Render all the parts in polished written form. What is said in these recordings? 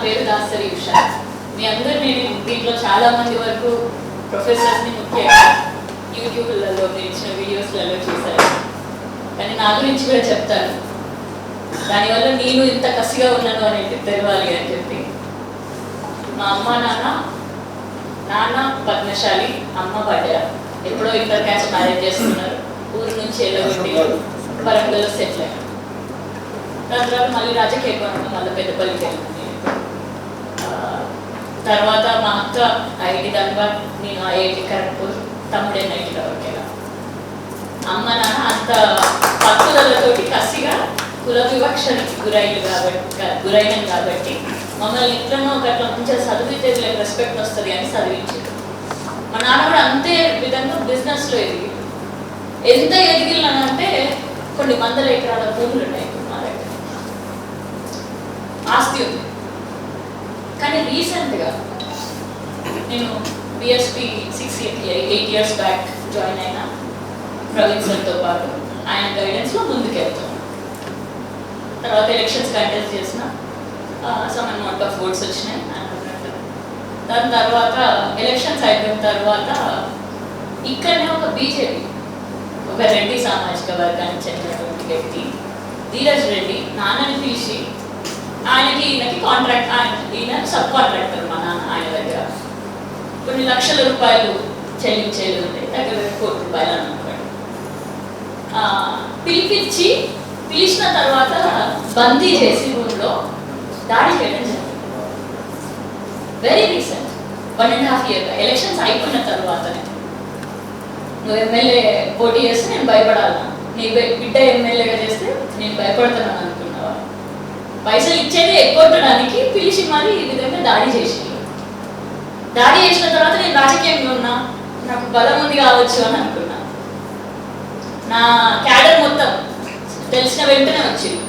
పేరు దాసరి ఉషా. మీ అందరూ నేను దీంట్లో చాలా మంది వరకు ప్రొఫెసర్స్ని ముఖ్యంగా యూట్యూబ్లలో మీరు ఇచ్చిన వీడియోస్లలో చూశారు. కానీ నా గురించి కూడా చెప్తాను. దానివల్ల నేను ఇంత కసిగా ఉన్నాను అనేది తెలవాలి అని చెప్పి. మా అమ్మ నాన్న పద్మశాలి, అమ్మ పడ్డ. ఎప్పుడో ఇంటర్ క్యాస్ట్ మ్యారేజ్ చేసుకున్నారు. ఊరు నుంచి వెళ్ళగొట్టి వరంగల్లో సెటిల్ అయ్యారు. దాని తర్వాత మళ్ళీ రాజకీయ కోణంలో మళ్ళీ పెద్దపల్లికి వెళ్ళింది. తర్వాత మా అక్క ఐఐటి ధన్బాద్, నేను ఐఐటి ఖరగ్పూర్, తమ్ముడే ఐఐటిలో వర్క్. అమ్మ నాన్న అంత పట్టుదలతోటి కసిగా కుల వివక్షకి గురైనాను కాబట్టి మమ్మల్ని ఇంట్లోనూ ఒకట్లా మంచిగా చదివితే రెస్పెక్ట్ వస్తుంది అని చదివించారు. మా నాన్న కూడా అంతే విధంగా బిజినెస్లో ఎదిగి ఎంత ఎదిగినానంటే కొన్ని వందల ఎకరాల భూములు ఉన్నాయి మా దగ్గర, ఆస్తి ఉంది. కానీ రీసెంట్గా నేను బిఎస్పి 8 years బ్యాక్ జాయిన్ అయినా. ప్రవీణ్ సార్తో పాటు ఆయన గైడెన్స్లో ముందుకెళ్తాం. తర్వాత ఎలక్షన్స్ కంటెస్ట్ చేసిన సమ్ అమౌంట్ ఆఫ్ ఓట్స్ వచ్చినాయి. దాని తర్వాత ఎలక్షన్స్ అయిపోయిన తర్వాత ఇక్కడనే ఒక బీజేపీ, ఒక రెడ్డి సామాజిక వర్గానికి చెందినటువంటి వ్యక్తి ధీరజ్ రెడ్డి నాన్నని పిలిచి ఈయనకి కాంట్రాక్ట్, ఈయన సబ్ కాంట్రాక్టర్ మా నాన్న, ఆయన దగ్గర కొన్ని లక్షల రూపాయలు చెల్లించేది ఉంటే దగ్గర ₹1 కోటి అనుకోండి. పిలిచిన తర్వాత బందీ చేసి ఊళ్ళో దాడి చేయడం జరిగింది. వెరీ రీసెంట్ 1.5 year ఎలక్షన్స్ అయిపోయిన తర్వాతనే. నువ్వు ఎమ్మెల్యే పోటీ చేస్తే నేను భయపడాలా, నీ బిడ్డ ఎమ్మెల్యేగా చేస్తే నేను భయపడతానని అనుకున్నావా? పైసలు ఇచ్చేది ఎక్కొట్టడానికి పిలిచి మరి ఈ విధంగా దాడి చేసి, దాడి చేసిన తర్వాత నేను రాజకీయంగా ఉన్నా, నాకు బలం ఉంది కావచ్చు అని అనుకున్నా. నా క్యాడర్ మొత్తం తెలిసిన వెంటనే వచ్చింది.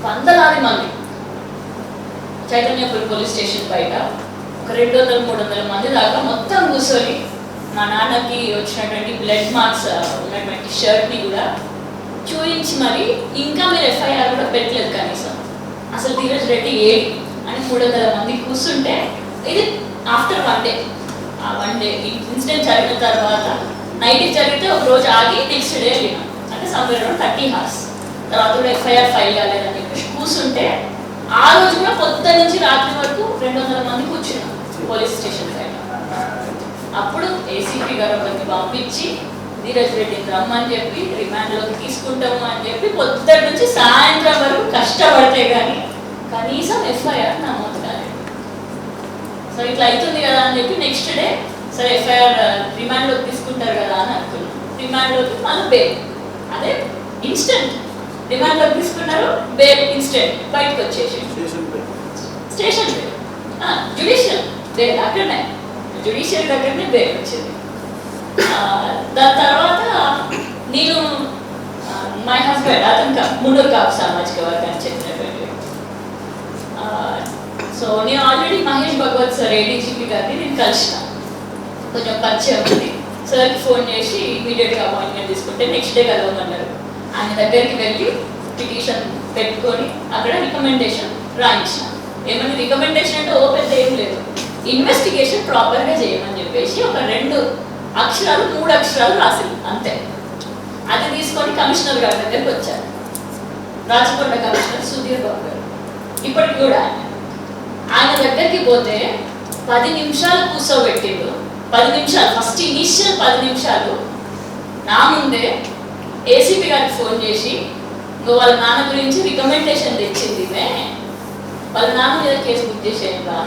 వందలాది మంది చైతన్యపురం పోలీస్ స్టేషన్ బయట ఒక 200-300 మంది దాకా మొత్తం కూర్చొని మా నాన్నకి వచ్చినటువంటి బ్లడ్ మార్క్స్ ఉన్నటువంటి షర్ట్ని కూడా చూయించి మరి ఇంకా మీరు ఎఫ్ఐఆర్ కూడా పెట్టలేదు కనీసం. అసలు ధీరజ్ రెడ్డి ఏడి అని 300 మంది కూర్చుంటే, ఇది ఆఫ్టర్ 1 day. ఆ 1 day ఇన్సిడెంట్ జరిగిన తర్వాత నైట్కి జరిగితే ఒక రోజు ఆగి నెక్స్ట్ డే వెళ్ళినాం. అంటే సమ్వేర్ 30 hours తర్వాత కూడా ఎఫ్ఐఆర్ ఫైల్ కాలేదని చెప్పేసి కూర్చుంటే, ఆ రోజు కూడా పొద్దున్న నుంచి రాత్రి వరకు 200 మంది కూర్చున్నాం పోలీస్ స్టేషన్ పైన. అప్పుడు ఏసీపీ గారు ఒకరికి పంపించి ధీరజ్ రెడ్డిని రమ్మని చెప్పి రిమాండ్లోకి తీసుకుంటాము అని చెప్పి పొద్దున్న నుంచి సాయంత్రం వరకు కష్టపడితే కానీ కనీసం ఎఫ్ఐఆర్ నమోదు కాలేదు. సో ఇట్లా అవుతుంది కదా అని చెప్పి నెక్స్ట్ డే సరే ఎఫ్ఐఆర్ రిమాండ్లోకి తీసుకుంటారు కదా అని అనుకున్నాం. రిమాండ్లోకి మళ్ళీ బెయిల్, అదే ఇన్స్టెంట్ రిమాండ్లోకి తీసుకున్నారు, బెయిల్ ఇన్స్టెంట్ బయటకు వచ్చేసి స్టేషన్ బెయిల్, జ్యుడిషియల్ బెయిల్ అక్కడనే, జ్యుడిషియల్ దగ్గరనే బెయిల్ వచ్చింది. దాని తర్వాత నేను మై హస్బెండ్ అతను మున్నూరు కాపు సామాజిక వర్గానికి చెందినటువంటి. సో నేను already Mahesh Bhagwat sir ADGP గారిని నేను కలిసిన, కొంచెం పరిచయం ఉంది. సార్కి ఫోన్ చేసి ఇమీడియట్గా అపాయింట్మెంట్ తీసుకుంటే నెక్స్ట్ డే కలవమన్నారు. ఆయన దగ్గరికి వెళ్ళి పిటిషన్ పెట్టుకొని అక్కడ రికమెండేషన్ రాయించిన. ఏమన్నా రికమెండేషన్ అంటే ఓపెన్ ఏం లేదు, ఇన్వెస్టిగేషన్ ప్రాపర్గా చేయమని చెప్పేసి ఒక 2 అక్షరాలు 3 అక్షరాలు రాసింది అంతే. అది తీసుకొని కమిషనర్ గారి దగ్గరికి వచ్చారు, రాచకొండ కమిషనర్ సుధీర్ బాబు గారు. ఇప్పటికి కూడా ఆయన దగ్గరికి పోతే 10 నిమిషాలు కూర్చోబెట్టిండు. 10 నిమిషాలు ఫస్ట్ ఇనీషియల్ 10 నిమిషాలు నా ముందే ఏసీపీ గారికి ఫోన్ చేసి, ఇంకో వాళ్ళ నాన్న గురించి రికమెండేషన్ తెచ్చింది, వాళ్ళ నాన్న మీద కేసు బుక్ చేసేయండి రా.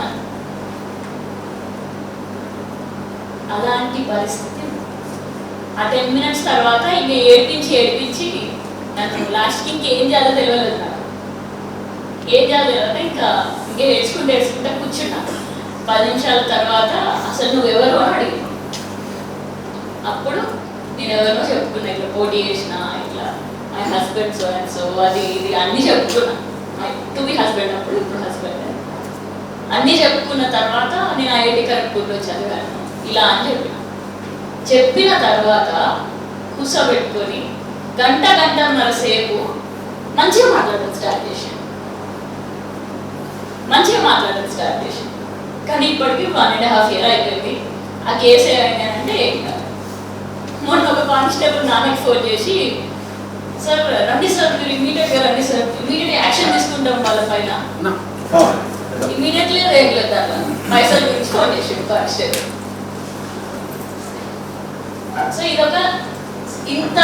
అలాంటి పరిస్థితి. ఆ 10 minutes తర్వాత ఇంకా ఏడిపించి నన్ను లాస్ట్కి ఇంకేం చేయాలో తెలియలేదు. నాకు ఏం చేయాలో తెలియక ఇంకా ఏడ్చుకుంటే కూర్చున్నా. 10 నిమిషాల తర్వాత అసలు నువ్వెవరు అని అడిగి, అప్పుడు నేను ఎవరినో చెప్పుకున్నా, ఇట్లా పోటీ చేసిన, ఇట్లా my husband so and so, అది ఇది అన్నీ చెప్పుకున్నా. టు బి హస్బెండ్ అప్పుడు, ఇప్పుడు హస్బెండ్ అన్నీ చెప్పుకున్న తర్వాత నేను ఐఐటి ఖరగ్పూర్లో చదివాను ఇలా అని చెప్పిన తర్వాత కూర్చోబెట్టుకొని గంటన్నర సేపు మంచిగా మాట్లాడడం స్టార్ట్ చేశాను. మంచిగా అండ్ ఇప్పటికి 1.5 year అయిపోయింది. ఆ కేసు ఏమైందంటే మొన్న ఒక కానిస్టేబుల్ నాన్నకి ఫోన్ చేసి, సార్ రండి సార్, మీరు ఇమీడియట్గా రండి సార్, ఇమీడియట్ యాక్షన్ తీసుకుంటాం వాళ్ళ పైన. ఇమీడియట్లీ రేగులేదు దాంట్లో పైసల గురించి ఫోన్ చేసాడు కానిస్టేబుల్. సో ఇదొక ఇంత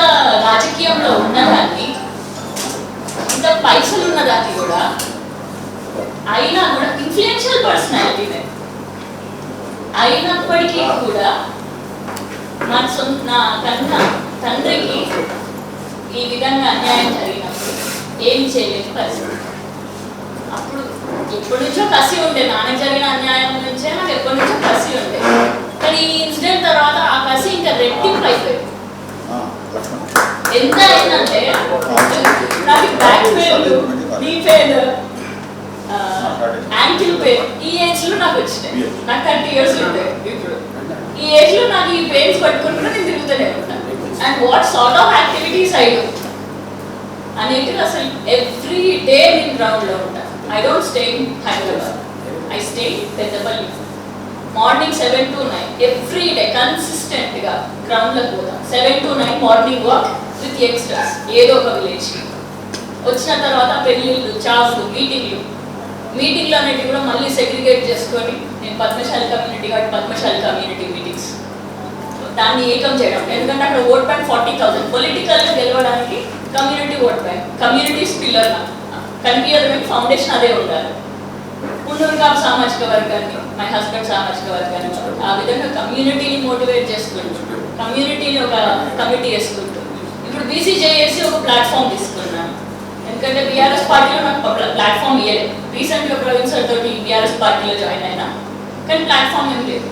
రాజకీయంలో ఉన్నదాన్ని, ఇంత పైసలు ఉన్నదాన్ని కూడా అయినా కూడా ఇన్ఫ్లుయెన్షియల్ పర్సనాలిటీనే అయినప్పటికీ కూడా నా కన్నా తండ్రికి ఈ విధంగా అన్యాయం జరిగినప్పుడు ఏం చేయలేని పరిస్థితి. అప్పుడు ఎప్పటి నుంచో కసి ఉండే, నాన్నకి జరిగిన అన్యాయం నుంచే నాకు ఎప్పటి నుంచో కసి ఉండే. కానీ ఈ ఇన్సిడెంట్ తర్వాత ఆ కసి ఇంకా రెట్టింపు అయిపోయింది. ఎంత అయిందంటే నాకు back pain, knee pain, ankle pain ఈ ఏజ్ లో నాకు వచ్చినాయి. నాకు 30 years ఉంటాయి ఇప్పుడు. ఈ ఏజ్ లో నాకు ఈ పెయిన్స్ పట్టుకుంటున్నా నేను తిరుగుతూనే ఉంటాను. And what sort of activities I do అనేది అసలు ఎవ్రీ డే నేను గ్రౌండ్ లో ఉంటాను. I don't stay in Hyderabad, I stay Peddapalli. Morning 7 to 9 every day consistent గా గ్రౌండ్ లో పోతాం. 7 to 9 morning walk with youngsters, ఏదో ఒక విలేజ్. వచ్చిన తర్వాత పెళ్ళిళ్ళు, చావులు, మీటింగ్లు అనేవి కూడా మళ్ళీ సెగ్రిగేట్ చేసుకొని నేను పద్మశాలి కమ్యూనిటీ కాబట్టి పద్మశాలి కమ్యూనిటీ మీటింగ్స్ దాన్ని ఏకం చేయడం. ఎందుకంటే అక్కడ ఓట్ బ్యాంక్ 40,000, పొలిటికల్గా గెలవడానికి community vote bank, communities pillar కనిపించడానికి ఫౌండేషన్ అదే ఉండాలి. ఉన్నూరుగా సామాజిక వర్గాన్ని, మై హస్బెండ్ సామాజిక వర్గాన్ని ఆ విధంగా కమ్యూనిటీని మోటివేట్ చేసుకుంటూ, కమ్యూనిటీని ఒక కమిటీ వేసుకుంటూ ఇప్పుడు బీసీజేఏసీ ఒక ప్లాట్ఫామ్ తీసుకున్నాను. ఎందుకంటే బీఆర్ఎస్ పార్టీలో నాకు ప్లాట్ఫామ్ ఇవ్వలేదు. రీసెంట్గా ప్రొవిన్సర్ తోటి బీఆర్ఎస్ పార్టీలో జాయిన్ అయినా, కానీ ప్లాట్ఫామ్ ఏం లేదు.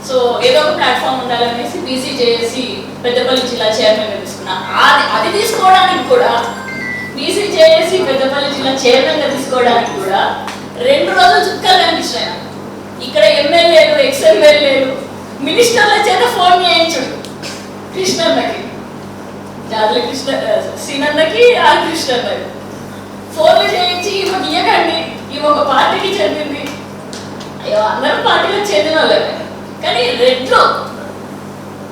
సో ఏదో ఒక ప్లాట్ఫామ్ ఉండాలనేసి బీసీజేఏసీ పెద్దపల్లి జిల్లా చైర్మన్గా తీసుకున్నా. అది తీసుకోవడానికి కూడా, బీసీజేఏసీ పెద్దపల్లి జిల్లా చైర్మన్గా తీసుకోవడానికి కూడా 2 రోజులు చుక్కలు కనిపించాయి. ఇక్కడ ఎమ్మెల్యేలు, ఎక్స్ఎమ్మెల్యేలు, మినిస్టర్ల చేత ఫోన్ చేయించుడు. కృష్ణన్నకి, జాతుల కృష్ణ శ్రీనన్నకి, ఆర్ కృష్ణన్నకి ఫోన్లు చేయించి ఈమెకి ఇయ్యకండి, ఈమె ఒక పార్టీకి చెందింది. అయ్యో అందరూ పార్టీలో చెందిన వాళ్ళమే, కానీ రెడ్లు,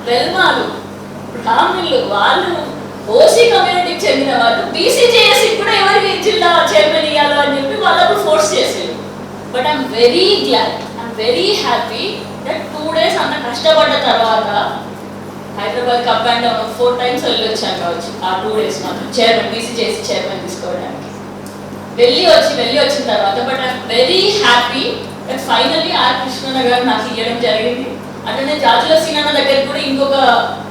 వెల్మాలు, బ్రాహ్మణులు, వాళ్ళు ఓసీ కమ్యూనిటీకి చెందిన వాళ్ళు బీసీజేఎస్సీ కూడా ఎవరికి జిల్లా చైర్మన్ ఇవ్వాలో అని చెప్పి వాళ్ళప్పుడు ఫోర్స్ చేసేది. But I'm very glad, I'm very happy that 2 days అంత కష్టపడ్డ తర్వాత Hyderabad up and down 4 times వెళ్ళి వచ్చాను కావచ్చు. ఆ 2 days మాత్రం చైర్మన్, బీసీజేఎస్సీ చైర్మన్ తీసుకోవడానికి వెళ్ళి వచ్చిన తర్వాత. But I'm very happy that finally R కృష్ణన్న గారు నాకు ఇవ్వడం జరిగింది. అంటే జాతుల సీనన్న దగ్గర కూడా ఇంకొక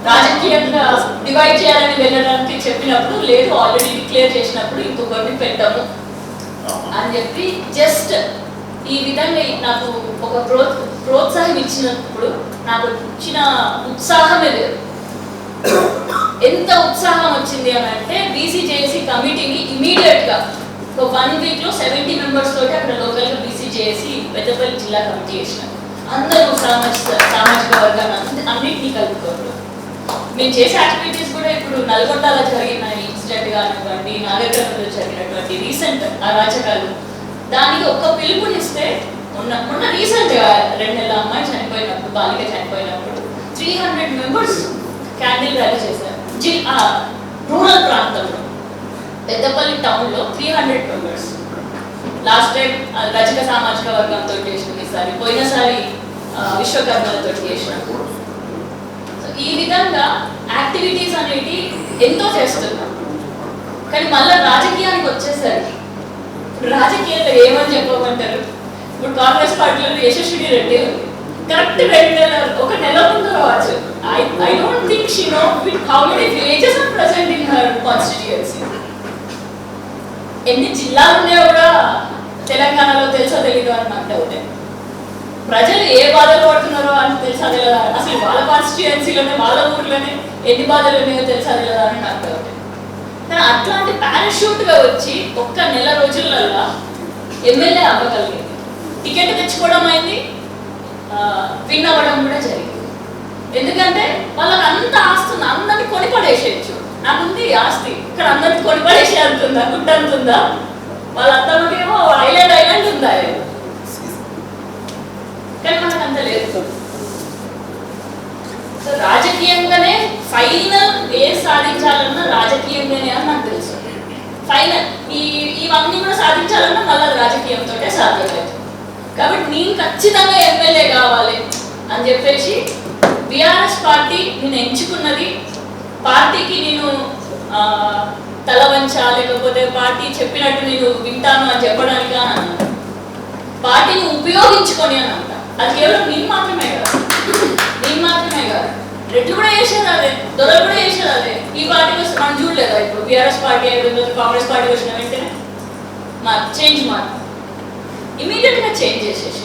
రాజకీయంగా డివైడ్ చేయాలని వెళ్ళడానికి చెప్పినప్పుడు, లేదు ఆల్రెడీ డిక్లేర్ చేసినప్పుడు ఇంకొకరిని పెట్టాము అని చెప్పి జస్ట్ ఈ విధంగా నాకు ఒక ప్రోత్సాహం ఇచ్చినప్పుడు నాకు వచ్చిన ఉత్సాహమే లేదు. ఎంత ఉత్సాహం వచ్చింది అని అంటే బీసీజేఏసీ కమిటీని ఇమీడియట్గా ఒక 1 week లో 70 members తోటి అక్కడ లోకల్గా బీసీజేఏసీ పెద్దపల్లి జిల్లా కమిటీ చేసినాం. అందరూ సామాజిక వర్గాన్ని అన్నింటినీ కలుపుకోరు. మేము చేసే యాక్టివిటీస్ కూడా ఇప్పుడు నల్గొండలో జరిగిన ఇన్సిడెంట్ కానివ్వండి, నాగరికతలో జరిగినటువంటి రీసెంట్ అరాచకాలు, దానికి ఒక్క పిలుపునిస్తే మొన్న రీసెంట్గా 2 నెలల అమ్మాయి చనిపోయినప్పుడు, బాలిక చనిపోయినప్పుడు 300 members క్యాండిల్ ర్యాలీ చేశారు. రూరల్ ప్రాంతంలో పెద్దపల్లి టౌన్లో 300 members. లాస్ట్ టైం రజక సామాజిక వర్గంతో చేసిన, ఈసారి పోయినసారి విశ్వకర్మలతో చేసిన. ఈ విధంగా యాక్టివిటీస్ అనేవి ఎంతో చేస్తున్నాం. కానీ మళ్ళీ రాజకీయానికి వచ్చేసరికి రాజకీయాల్లో ఏమని చెప్పమంటారు? ఇప్పుడు కాంగ్రెస్ పార్టీలో యశస్వి రెడ్డి కరెక్ట్ 1 నెల ముందు రావచ్చు. I don't think she know how many villages are present in her constituency. ఎన్ని జిల్లాలు ఉన్నాయో కూడా తెలంగాణలో తెలుసో తెలీదు అని నాకు డౌట్. ప్రజలు ఏ బాధలు పడుతున్నారో అని తెలుసా తెలియదా, అసలు వాళ్ళ కాన్స్టిట్యుయెన్సీలోనే, వాళ్ళ ఊర్లోనే ఎన్ని బాధలు ఉన్నాయో తెలుసా తెలియదా అని నాకు డౌట్. కానీ అట్లాంటి పారాషూట్గా వచ్చి 1 నెల రోజులలో ఎమ్మెల్యే అవ్వగలిగింది. టికెట్ తెచ్చుకోవడం అయింది, విన్ అవ్వడం కూడా జరిగింది. ఎందుకంటే వాళ్ళకి అంత ఆస్తుంది, అందరినీ కొనిపడేసేయచ్చు. నాకుంది ఆస్తి, ఇక్కడ అందరినీ కొనిపడేసే అంతుందా, గుట్టంతుందా? వాళ్ళ అత్తమ్మకేమో ఐలాండ్ ఉందా? కానీ మనకు అంత లేదు. సో రాజకీయంగానే ఫైనల్ ఏ సాధించాలన్నా రాజకీయంగానే అని నాకు తెలుసు. ఫైనల్ ఇవన్నీ కూడా సాధించాలన్నా మళ్ళీ రాజకీయంతో సాధ్యమవుతుంది. కాబట్టి నేను ఖచ్చితంగా ఎమ్మెల్యే కావాలి అని చెప్పేసి బీఆర్ఎస్ పార్టీ నేను ఎంచుకున్నది, పార్టీకి నేను తల వంచా లేకపోతే పార్టీ చెప్పినట్టు నేను వింటాను అని చెప్పడానికి అని అన్నాను. పార్టీని ఉపయోగించుకొని అని అంట. అది కేవలం నేను మాత్రమే కాదు, రెడ్లు కూడా చేసేది అదే, దొరలు కూడా చేసేది అదే. ఈ పార్టీకి వస్తే మనం చూడలేదా ఇప్పుడు బీఆర్ఎస్ పార్టీ అయిపోయింది, కాంగ్రెస్ పార్టీ వచ్చిన వెంటనే చేంజ్ ఇమీడియట్గా చేంజ్ చేసేసి.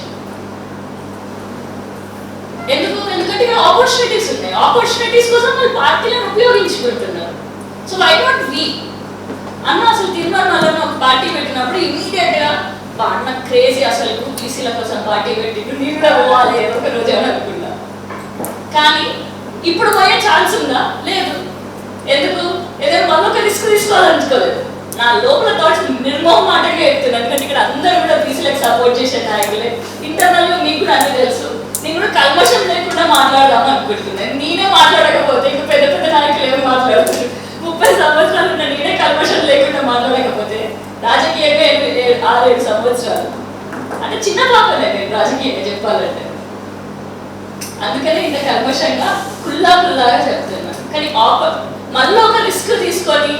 ఎందుకంటే ఇక్కడ ఆపర్చునిటీస్ ఉన్నాయి, ఆపర్చునిటీస్ కోసం వాళ్ళు పార్టీలను ఉపయోగించుకుంటున్నారు. సో వై నాట్ వి అన్న అసలు తిరుమలలో ఒక పార్టీ పెట్టినప్పుడు ఇమీడియట్గా అన్న క్రేజీ అసలు బీసీల కోసం పార్టీ పెట్టి నేను కూడా పోవాలి ఏదో ఒక రోజు అని అనుకున్నా. కానీ ఇప్పుడు పోయే ఛాన్స్ ఉందా? లేదు. ఎందుకు? ఏదైనా మళ్ళొక రిస్క్ తీసుకోవాలనుకోలేదు. నా లోపల థాట్స్ నిర్మోహమాటంగా చెప్తున్నాను. ఎందుకంటే ఇక్కడ అందరూ కూడా బీసీలకు సపోర్ట్ చేసే నాయకులే. ఇంటర్నల్గా మీకు కూడా అన్ని తెలుసు. నేను కూడా కల్మషం లేకుండా మాట్లాడదాం అనుకుంటున్నాను. నేనే మాట్లాడకపోతే ఇంకా పెద్ద పెద్ద నాయకులు ఏమి మాట్లాడుతున్నారు? 30 సంవత్సరాలు ఉన్న నేనే కల్మషం లేకుండా మాట్లాడకపోతే రాజకీయంగా 6-7 సంవత్సరాలు అంటే చిన్న పాపలే నేను రాజకీయంగా చెప్పాలంటే. అందుకనే ఇంత కల్మషంగా కుల్లాగా చెప్తున్నాను. కానీ మళ్ళీ ఒక రిస్క్ తీసుకొని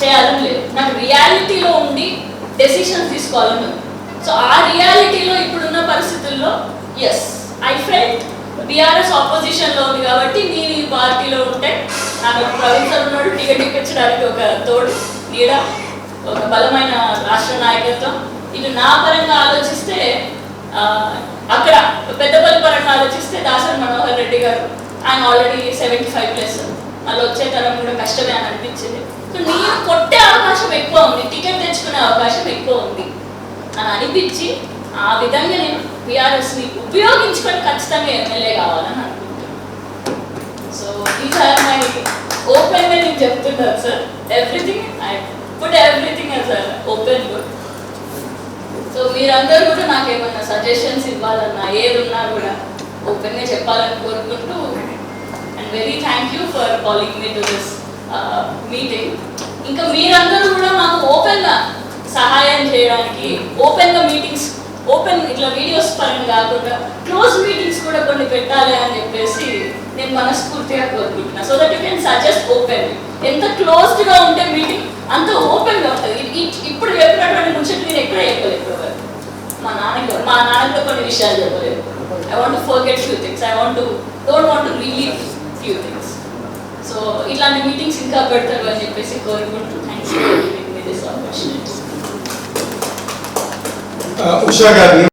చేయాలని లేదు. నాకు రియాలిటీలో ఉండి డెసిషన్స్ తీసుకోవాలని ఉంది. సో ఆ రియాలిటీలో ఇప్పుడున్న పరిస్థితుల్లో ఎస్ ఐ ఫెల్ట్ బీఆర్ఎస్ ఆపోజిషన్లో ఉంది కాబట్టి నేను ఈ పార్టీలో ఉంటే నాకు ప్రవీణ్ సార్ ఉన్నాడు, టికెట్ ఇప్పించడానికి ఒక తోడు నీడ, ఒక బలమైన రాష్ట్ర నాయకత్వం. ఇది నా పరంగా ఆలోచిస్తే అక్కడ పెద్దపల్లి పరంగా ఆలోచిస్తే దాసరి మనోహర్ రెడ్డి గారు, ఆయన ఆల్రెడీ 75+, మళ్ళీ వచ్చే తరం కూడా కష్టమే అని అనిపించింది. సో నేను కొట్టే అవకాశం ఎక్కువ ఉంది, టికెట్ తెచ్చుకునే అవకాశం ఎక్కువ ఉంది అని అనిపించి ఆ విధంగా నేను బీఆర్ఎస్ని ఉపయోగించుకొని ఖచ్చితంగా ఎమ్మెల్యే కావాలని అనుకుంటున్నాను. సో దీస్ ఆర్ మై ఓపెన్గా నేను చెప్తున్నాను sir. Everything I put everything as open book. So మీరందరూ కూడా నాకు ఏమన్నా సజెషన్స్ ఇవ్వాలన్నా ఏది ఉన్నా కూడా ఓపెన్గా చెప్పాలని కోరుకుంటూ and very thank you for calling me to this meeting. ఇంకా మీరందరూ కూడా మాకు ఓపెన్గా సహాయం చేయడానికి, ఓపెన్గా మీటింగ్స్, ఓపెన్ ఇట్లా వీడియోస్ పరంగా కాకుండా క్లోజ్ మీటింగ్స్ కూడా కొన్ని పెట్టాలి అని చెప్పేసి నేను మనస్ఫూర్తిగా కోరుకుంటున్నాను. So that you can suggest open. ఎంత క్లోజ్డ్గా ఉంటే మీటింగ్ అంత ఓపెన్గా ఉంటుంది. ఇప్పుడు చెప్పినటువంటి ముచ్చట్లు నేను ఎక్కడ చెప్పలేదు. మా నాన్నతో కొన్ని విషయాలు చెప్పలేదు. I want to forget few things, don't want to relieve few things. So ఇట్లాంటి మీటింగ్స్ ఇంకా పెడతారు అని చెప్పేసి కోరుకుంటూ thanks for giving me this opportunity. Usha గారు